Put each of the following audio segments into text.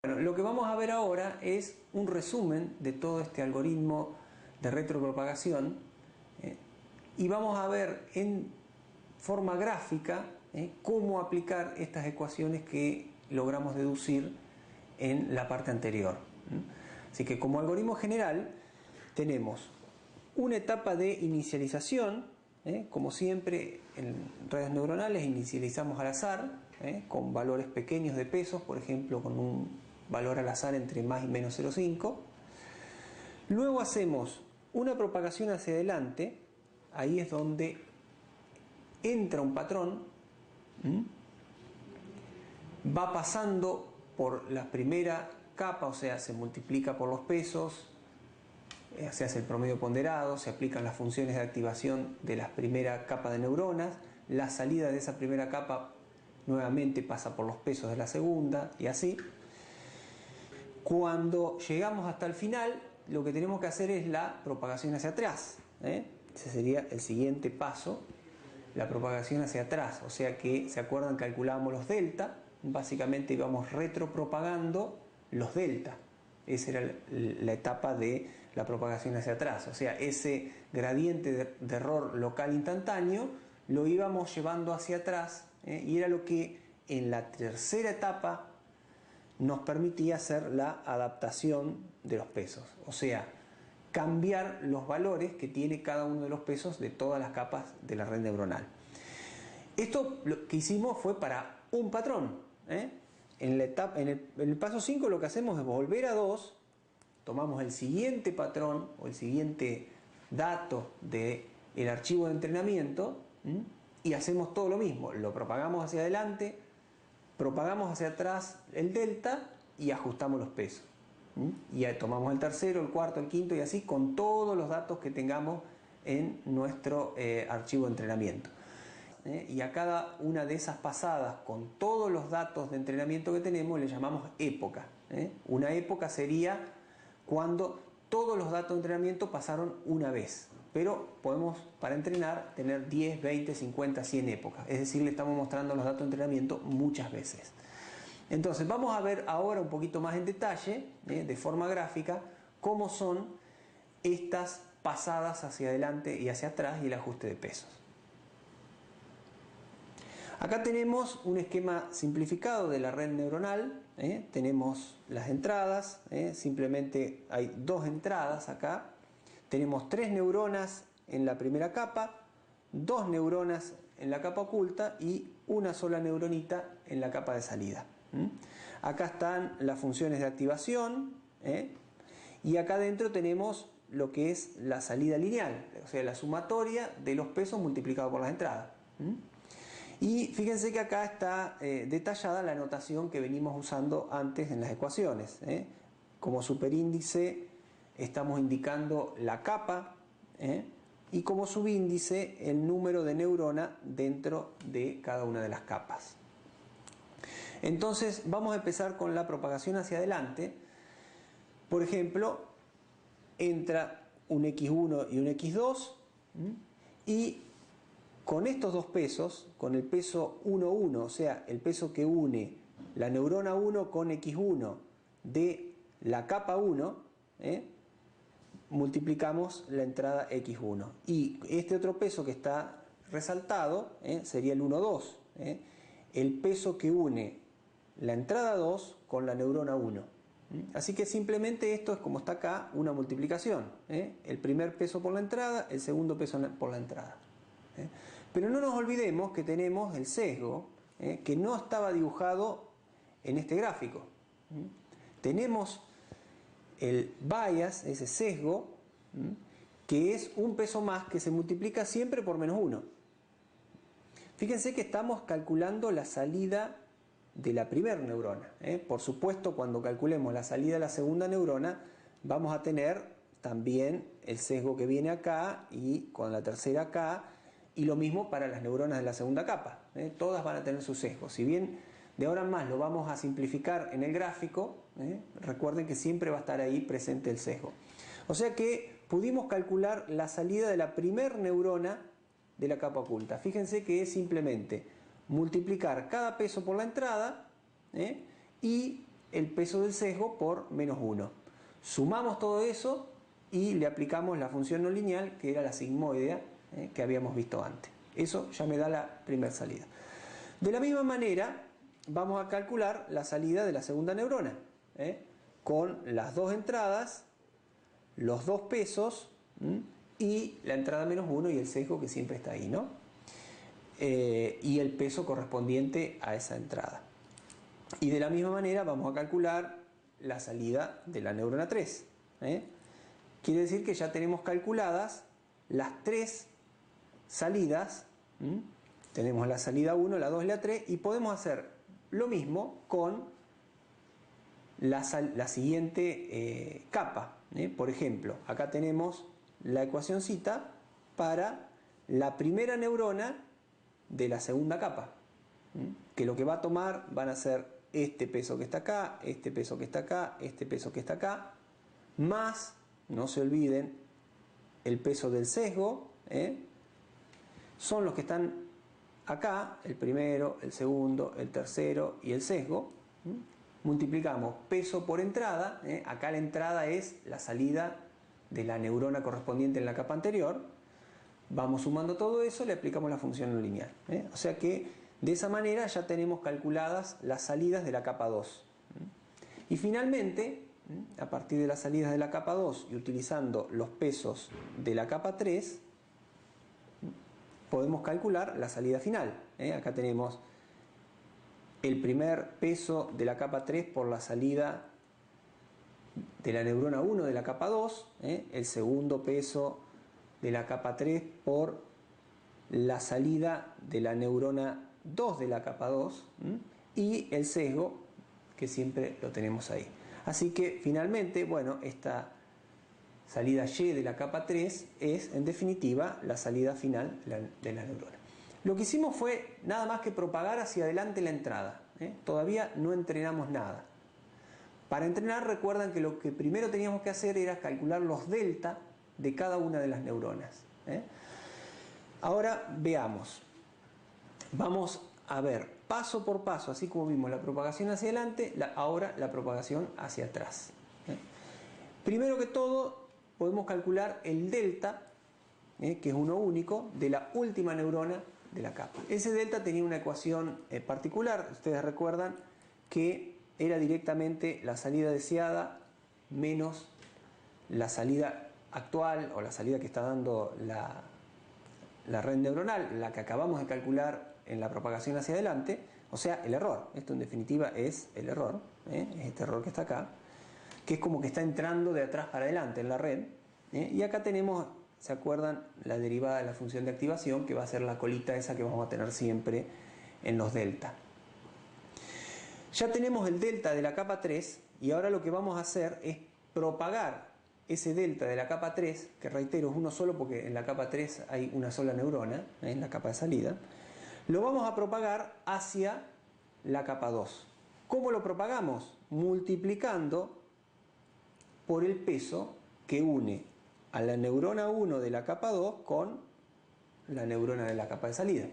Bueno, lo que vamos a ver ahora es un resumen de todo este algoritmo de retropropagación y vamos a ver en forma gráfica cómo aplicar estas ecuaciones que logramos deducir en la parte anterior. Así que como algoritmo general tenemos una etapa de inicialización, como siempre en redes neuronales inicializamos al azar, con valores pequeños de pesos, por ejemplo con un valor al azar entre más y menos 0,5. Luego hacemos una propagación hacia adelante, ahí es donde entra un patrón, va pasando por la primera capa, o sea, se multiplica por los pesos, se hace el promedio ponderado, se aplican las funciones de activación de la primera capa de neuronas, la salida de esa primera capa nuevamente pasa por los pesos de la segunda y así. Cuando llegamos hasta el final, lo que tenemos que hacer es la propagación hacia atrás. Ese sería el siguiente paso, la propagación hacia atrás. O sea que, ¿se acuerdan? Calculábamos los delta, básicamente íbamos retropropagando los delta. Esa era la etapa de la propagación hacia atrás. O sea, ese gradiente de error local instantáneo lo íbamos llevando hacia atrás, y era lo que en la tercera etapa nos permitía hacer la adaptación de los pesos, o sea, cambiar los valores que tiene cada uno de los pesos de todas las capas de la red neuronal. Esto lo que hicimos fue para un patrón. En el paso 5 lo que hacemos es volver a 2, tomamos el siguiente patrón o el siguiente dato del archivo de entrenamiento y hacemos todo lo mismo, lo propagamos hacia adelante, propagamos hacia atrás el delta y ajustamos los pesos. Y ya tomamos el tercero, el cuarto, el quinto y así con todos los datos que tengamos en nuestro archivo de entrenamiento. Y a cada una de esas pasadas con todos los datos de entrenamiento que tenemos le llamamos época. Una época sería cuando todos los datos de entrenamiento pasaron una vez. Pero podemos, para entrenar, tener 10, 20, 50, 100 épocas. Es decir, le estamos mostrando los datos de entrenamiento muchas veces. Entonces, vamos a ver ahora un poquito más en detalle, de forma gráfica, cómo son estas pasadas hacia adelante y hacia atrás y el ajuste de pesos. Acá tenemos un esquema simplificado de la red neuronal. Tenemos las entradas, simplemente hay dos entradas acá. Tenemos 3 neuronas en la primera capa, 2 neuronas en la capa oculta y una sola neuronita en la capa de salida. Acá están las funciones de activación, y acá adentro tenemos lo que es la salida lineal, o sea, la sumatoria de los pesos multiplicado por las entradas. Y fíjense que acá está detallada la notación que venimos usando antes en las ecuaciones. Como superíndice estamos indicando la capa, y como subíndice el número de neurona dentro de cada una de las capas. Entonces vamos a empezar con la propagación hacia adelante. Por ejemplo, entra un X1 y un X2, y con estos dos pesos, con el peso 1, 1, o sea, el peso que une la neurona 1 con X1 de la capa 1, multiplicamos la entrada X1. Y este otro peso que está resaltado sería el 1, 2. El peso que une la entrada 2 con la neurona 1. Así que simplemente esto es, como está acá, una multiplicación. El primer peso por la entrada, el segundo peso por la entrada. Pero no nos olvidemos que tenemos el sesgo, que no estaba dibujado en este gráfico. Tenemos el bias, ese sesgo, que es un peso más que se multiplica siempre por menos 1. Fíjense que estamos calculando la salida de la primera neurona. Por supuesto, cuando calculemos la salida de la segunda neurona, vamos a tener también el sesgo que viene acá y con la tercera acá, y lo mismo para las neuronas de la segunda capa. Todas van a tener su sesgo. Si bien de ahora en más lo vamos a simplificar en el gráfico, recuerden que siempre va a estar ahí presente el sesgo. O sea que pudimos calcular la salida de la primera neurona de la capa oculta. Fíjense que es simplemente multiplicar cada peso por la entrada, y el peso del sesgo por menos 1. Sumamos todo eso y le aplicamos la función no lineal, que era la sigmoidea que habíamos visto antes. Eso ya me da la primera salida. De la misma manera, vamos a calcular la salida de la segunda neurona, con las dos entradas, los dos pesos y la entrada menos 1 y el sesgo que siempre está ahí, ¿no? Y el peso correspondiente a esa entrada. Y de la misma manera vamos a calcular la salida de la neurona 3. Quiere decir que ya tenemos calculadas las tres salidas. Tenemos la salida 1, la 2 y la 3, y podemos hacer lo mismo con la siguiente capa. Por ejemplo, acá tenemos la ecuacioncita para la primera neurona de la segunda capa, que lo que va a tomar van a ser este peso que está acá, este peso que está acá, este peso que está acá, más, no se olviden, el peso del sesgo, son los que están acá, el primero, el segundo, el tercero y el sesgo. Multiplicamos peso por entrada, acá la entrada es la salida de la neurona correspondiente en la capa anterior. Vamos sumando todo eso, le aplicamos la función no lineal. O sea que de esa manera ya tenemos calculadas las salidas de la capa 2. Y finalmente, a partir de las salidas de la capa 2 y utilizando los pesos de la capa 3, podemos calcular la salida final. Acá tenemos el primer peso de la capa 3 por la salida de la neurona 1 de la capa 2, el segundo peso de la capa 3 por la salida de la neurona 2 de la capa 2 y el sesgo, que siempre lo tenemos ahí. Así que finalmente, bueno, esta salida Y de la capa 3 es en definitiva la salida final de la neurona. Lo que hicimos fue nada más que propagar hacia adelante la entrada. Todavía no entrenamos nada. Para entrenar, recuerdan que lo que primero teníamos que hacer era calcular los delta de cada una de las neuronas. Ahora veamos. Vamos a ver paso por paso, así como vimos la propagación hacia adelante, ahora la propagación hacia atrás. Primero que todo, podemos calcular el delta, que es uno único, de la última neurona de la capa. Ese delta tenía una ecuación particular, ustedes recuerdan que era directamente la salida deseada menos la salida actual o la salida que está dando la red neuronal, la que acabamos de calcular en la propagación hacia adelante, o sea, el error. Esto en definitiva es el error, es este error que está acá, que es como que está entrando de atrás para adelante en la red. Y acá tenemos, ¿se acuerdan? La derivada de la función de activación, que va a ser la colita esa que vamos a tener siempre en los delta. Ya tenemos el delta de la capa 3 y ahora lo que vamos a hacer es propagar ese delta de la capa 3, que reitero es uno solo porque en la capa 3 hay una sola neurona, en la capa de salida, lo vamos a propagar hacia la capa 2. ¿Cómo lo propagamos? Multiplicando por el peso que une a la neurona 1 de la capa 2 con la neurona de la capa de salida.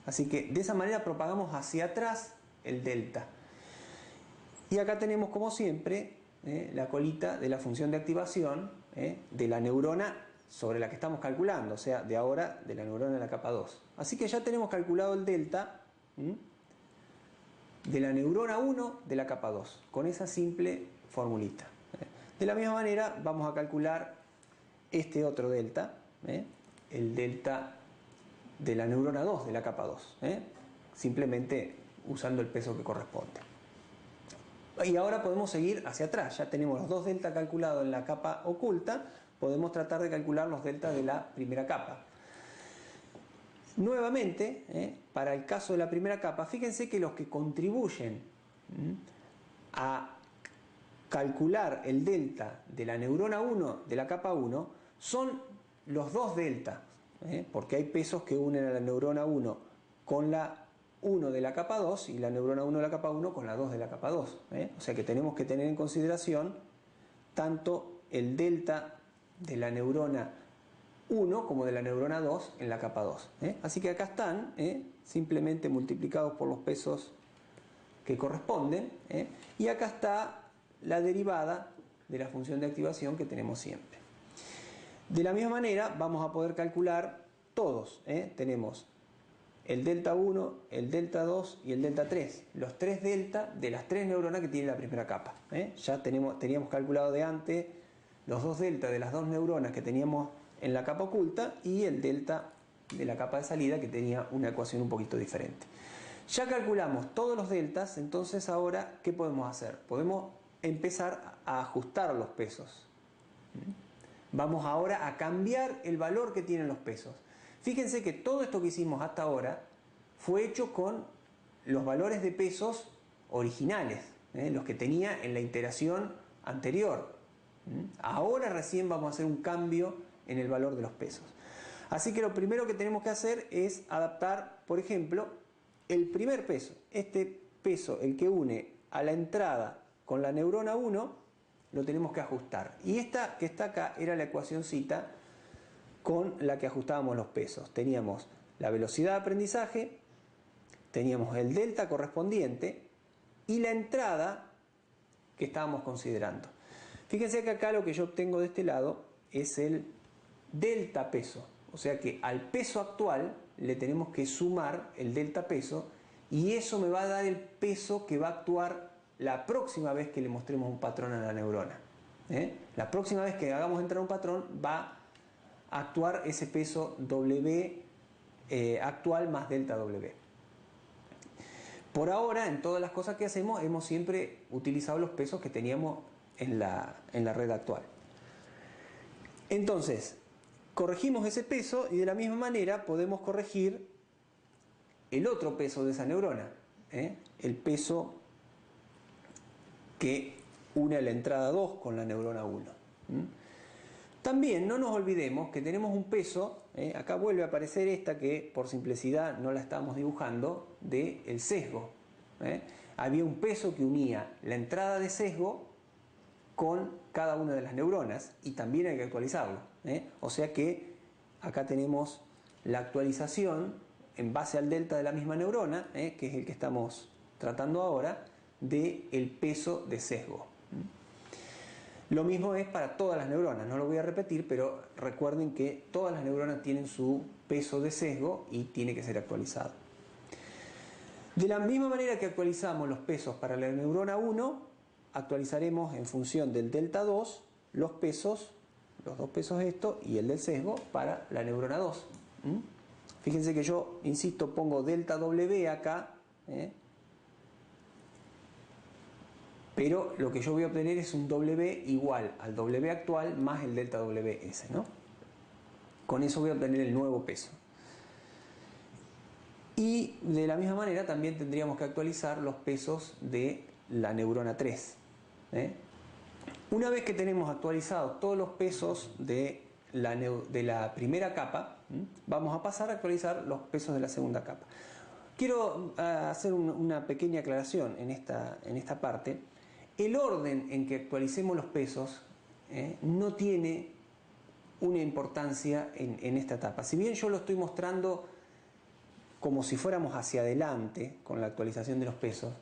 Así que de esa manera propagamos hacia atrás el delta. Y acá tenemos, como siempre, la colita de la función de activación de la neurona sobre la que estamos calculando, o sea, de ahora de la neurona de la capa 2. Así que ya tenemos calculado el delta de la neurona 1 de la capa 2, con esa simple formulita. De la misma manera vamos a calcular este otro delta, el delta de la neurona 2 de la capa 2, simplemente usando el peso que corresponde. Y ahora podemos seguir hacia atrás, ya tenemos los dos delta calculados en la capa oculta, podemos tratar de calcular los deltas de la primera capa. Nuevamente, para el caso de la primera capa, fíjense que los que contribuyen a calcular el delta de la neurona 1 de la capa 1 son los dos deltas, porque hay pesos que unen a la neurona 1 con la 1 de la capa 2 y la neurona 1 de la capa 1 con la 2 de la capa 2. O sea que tenemos que tener en consideración tanto el delta de la neurona 1 como de la neurona 2 en la capa 2. Así que acá están, simplemente multiplicados por los pesos que corresponden, y acá está la derivada de la función de activación que tenemos siempre. De la misma manera vamos a poder calcular todos. Tenemos el delta 1, el delta 2 y el delta 3. Los 3 delta de las 3 neuronas que tiene la primera capa. Ya teníamos calculado de antes los 2 delta de las 2 neuronas que teníamos en la capa oculta y el delta de la capa de salida que tenía una ecuación un poquito diferente. Ya calculamos todos los deltas, entonces ahora ¿qué podemos hacer? Podemos empezar a ajustar los pesos. Vamos ahora a cambiar el valor que tienen los pesos. Fíjense que todo esto que hicimos hasta ahora fue hecho con los valores de pesos originales, los que tenía en la iteración anterior. Ahora recién vamos a hacer un cambio en el valor de los pesos. Así que lo primero que tenemos que hacer es adaptar, por ejemplo, el primer peso. Este peso, el que une a la entrada con la neurona 1, lo tenemos que ajustar. Y esta que está acá era la ecuacioncita con la que ajustábamos los pesos. Teníamos la velocidad de aprendizaje, teníamos el delta correspondiente y la entrada que estábamos considerando. Fíjense que acá lo que yo obtengo de este lado es el delta peso. O sea que al peso actual le tenemos que sumar el delta peso y eso me va a dar el peso que va a actuar la próxima vez que le mostremos un patrón a la neurona. La próxima vez que hagamos entrar un patrón va a actuar ese peso W actual más delta W. Por ahora, en todas las cosas que hacemos, hemos siempre utilizado los pesos que teníamos en la red actual. Entonces, corregimos ese peso y de la misma manera podemos corregir el otro peso de esa neurona, el peso que une a la entrada 2 con la neurona 1. También no nos olvidemos que tenemos un peso, acá vuelve a aparecer esta que por simplicidad no la estamos dibujando, del sesgo. Había un peso que unía la entrada de sesgo con cada una de las neuronas y también hay que actualizarlo. O sea que acá tenemos la actualización en base al delta de la misma neurona, que es el que estamos tratando ahora, del peso de sesgo. Lo mismo es para todas las neuronas, no lo voy a repetir, pero recuerden que todas las neuronas tienen su peso de sesgo y tiene que ser actualizado. De la misma manera que actualizamos los pesos para la neurona 1, actualizaremos en función del delta 2 los pesos, los dos pesos esto y el del sesgo para la neurona 2. Fíjense que yo, insisto, pongo delta W acá, pero lo que yo voy a obtener es un W igual al W actual más el delta WS, ¿no? Con eso voy a obtener el nuevo peso. Y de la misma manera también tendríamos que actualizar los pesos de la neurona 3. Una vez que tenemos actualizados todos los pesos de la primera capa, vamos a pasar a actualizar los pesos de la segunda capa. Quiero hacer una pequeña aclaración en esta parte. El orden en que actualicemos los pesos no tiene una importancia en esta etapa. Si bien yo lo estoy mostrando como si fuéramos hacia adelante con la actualización de los pesos,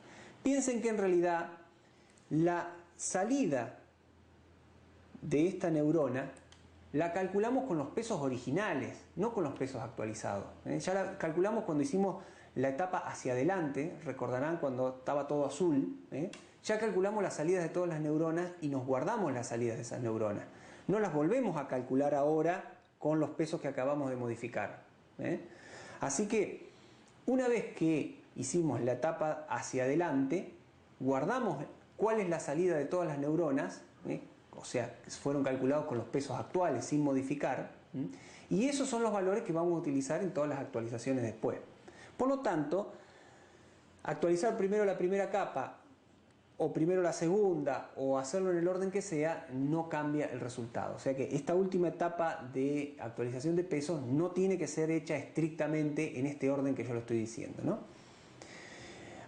piensen que en realidad la salida de esta neurona la calculamos con los pesos originales, no con los pesos actualizados. Ya la calculamos cuando hicimos la etapa hacia adelante, recordarán cuando estaba todo azul, ya calculamos las salidas de todas las neuronas y nos guardamos las salidas de esas neuronas. No las volvemos a calcular ahora con los pesos que acabamos de modificar. Así que una vez que hicimos la etapa hacia adelante, guardamos cuál es la salida de todas las neuronas, o sea, fueron calculados con los pesos actuales sin modificar, y esos son los valores que vamos a utilizar en todas las actualizaciones después. Por lo tanto, actualizar primero la primera capa o primero la segunda o hacerlo en el orden que sea no cambia el resultado. O sea que esta última etapa de actualización de pesos no tiene que ser hecha estrictamente en este orden que yo lo estoy diciendo, ¿no?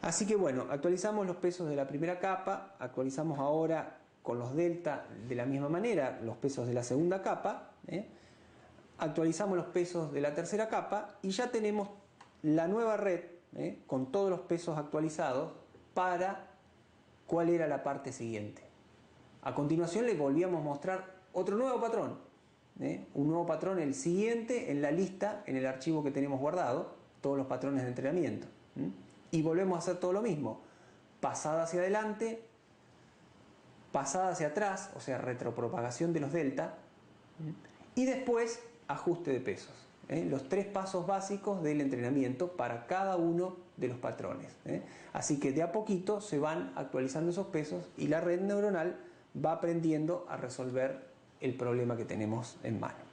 Así que bueno, actualizamos los pesos de la primera capa, actualizamos ahora con los delta de la misma manera los pesos de la segunda capa, actualizamos los pesos de la tercera capa y ya tenemos la nueva red con todos los pesos actualizados para cuál era la parte siguiente. A continuación le volvíamos a mostrar otro nuevo patrón, un nuevo patrón, el siguiente en la lista, en el archivo que tenemos guardado, todos los patrones de entrenamiento. Y volvemos a hacer todo lo mismo, pasada hacia adelante, pasada hacia atrás, o sea, retropropagación de los delta, y después ajuste de pesos. Los 3 pasos básicos del entrenamiento para cada uno de los patrones. Así que de a poquito se van actualizando esos pesos y la red neuronal va aprendiendo a resolver el problema que tenemos en mano.